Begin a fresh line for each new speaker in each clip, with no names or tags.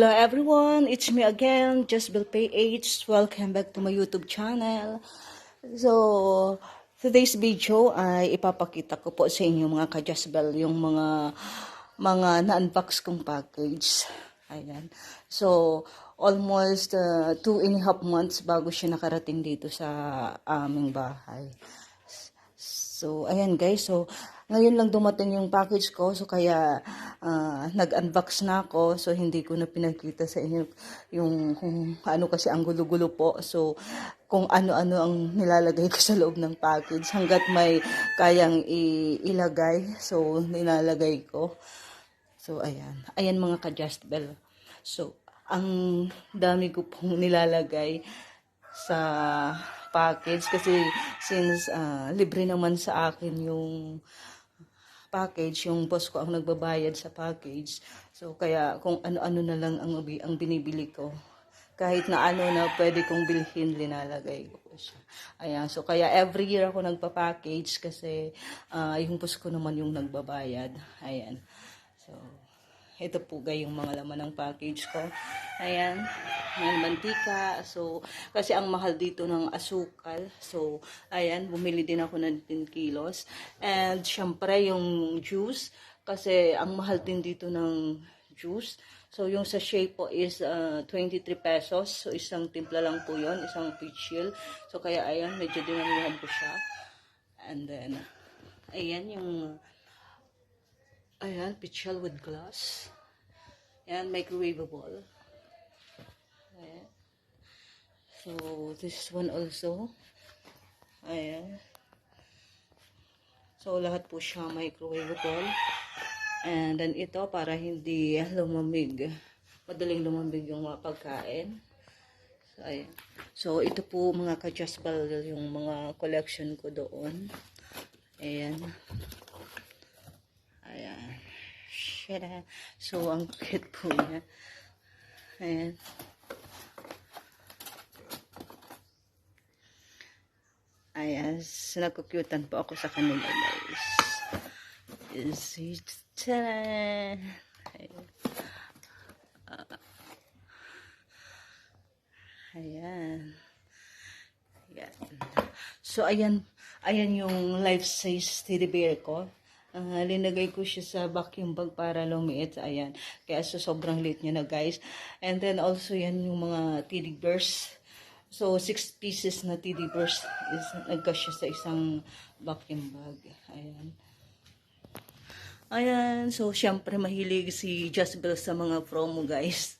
Hello everyone, it's me again, Jasbel PH. Welcome back to my YouTube channel. So, today's video ay ipapakita ko po sa inyo mga ka-Jasbel yung mga na-unbox kong package. Ayan. So, almost 2.5 months bago siya nakarating dito sa aming bahay. So, ayan guys. So, ngayon lang dumating yung package ko. So, kaya nag-unbox na ako. So, hindi ko na pinakita sa inyo yung kung ano kasi ang gulo-gulo po. So, kung ano-ano ang nilalagay ko sa loob ng package. Hanggat may kayang ilagay. So, nilalagay ko. So, ayan. Ayan mga ka-Justbel. So, ang dami ko pong nilalagay sa package kasi since libre naman sa akin yung package, yung boss ko ang nagbabayad sa package. So kaya kung ano-ano na lang ang binibili ko. Kahit na ano na pwede kong bilhin, linalagay ko siya. Ayan, so kaya every year ako nagpa-package kasi yung boss ko naman yung nagbabayad. Ayan. So ito po guys yung mga laman ng package ko. Ayan. Ayan, mantika. So, kasi ang mahal dito ng asukal. So, ayan, bumili din ako ng 10 kilos. And, syempre, yung juice. Kasi, ang mahal din dito ng juice. So, yung sachet po is 23 pesos. So, isang timpla lang po yon, isang peach chill. So, kaya, ayan, medyo dinamihan ko siya. And then, ayan, yung ayan, pichel with glass. Ayan, microwavable. Ayan. So, this one also. Ayan. So, lahat po siya microwavable. And then ito, para hindi lumamig. Madaling lumamig yung mga pagkain. So, ayan. So, ito po mga ka-Jasbel, yung mga collection ko doon. Ayan. Ayan. So, ang cute po niya. Ayan. Ayan. So, nakukyutan po ako sa kanila, guys. Ayan. Ayan. Ayan. So, ayan. Ayan yung life-size teddy bear ko. Linagay ko siya sa vacuum bag para lumiit. Ayan. Kaya so, sobrang liit niya na guys. And then also yan yung mga teddy bears. So 6 pieces na teddy bears is nagkasya sa isang vacuum bag. Ayan. Ayan. So syempre mahilig si Jasbel sa mga promo guys.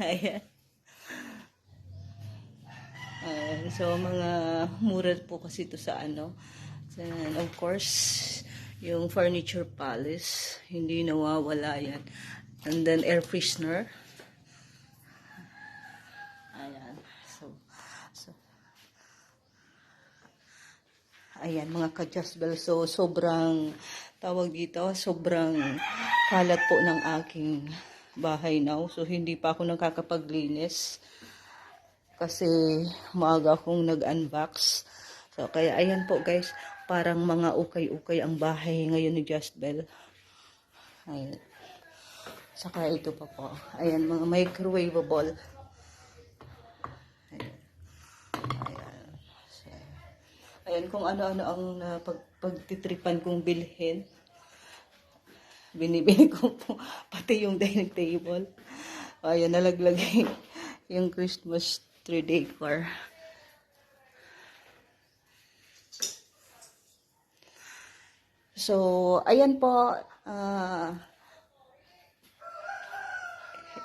Ayan. So mga mura po kasi ito sa ano. And of course, yung furniture palace, hindi nawawala yan. And then air freshener. Ayan. So ayan mga ka-Jasbel. So sobrang tawag dito, sobrang kalat po ng aking bahay now. So hindi pa ako nakakapaglinis kasi maaga akong nag-unbox. So kaya ayan po guys, parang mga ukay-ukay ang bahay ngayon ni Jasbel. Ayan. Saka ito pa po. Ayan, mga microwavable. Ayan. Ayan. So, ayan, kung ano-ano ang pagtitripan kong bilhin. Binibili ko po. Pati yung dining table. Ayan, nalaglagay yung Christmas tree decor. So, ayan po.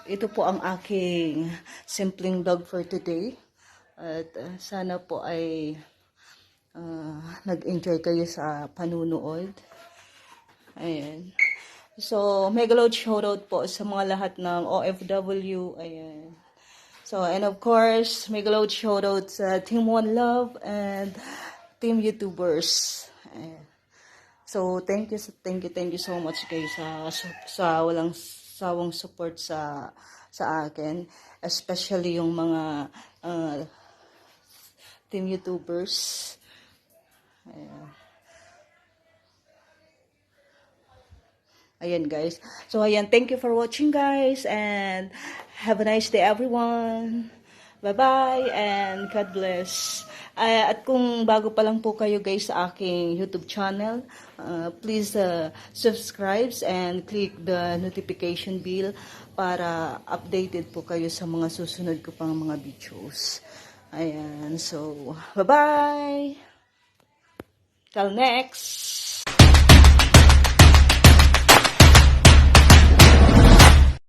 Ito po ang aking simpleng vlog for today. At sana po ay nag-enjoy kayo sa panunood. Ayan. So, mega load shoutout po sa mga lahat ng OFW. Ayan. So, and of course, mega load shoutout sa Team One Love and Team YouTubers. Ayan. So, thank you so much guys sa walang sawang support sa akin, especially yung mga team YouTubers. Ayan. Ayan guys. So ayan, thank you for watching guys and have a nice day everyone. Bye-bye and God bless. At kung bago pa lang po kayo guys sa aking YouTube channel, please subscribe and click the notification bell para updated po kayo sa mga susunod ko pang mga videos. Ayan, so bye-bye! Till next!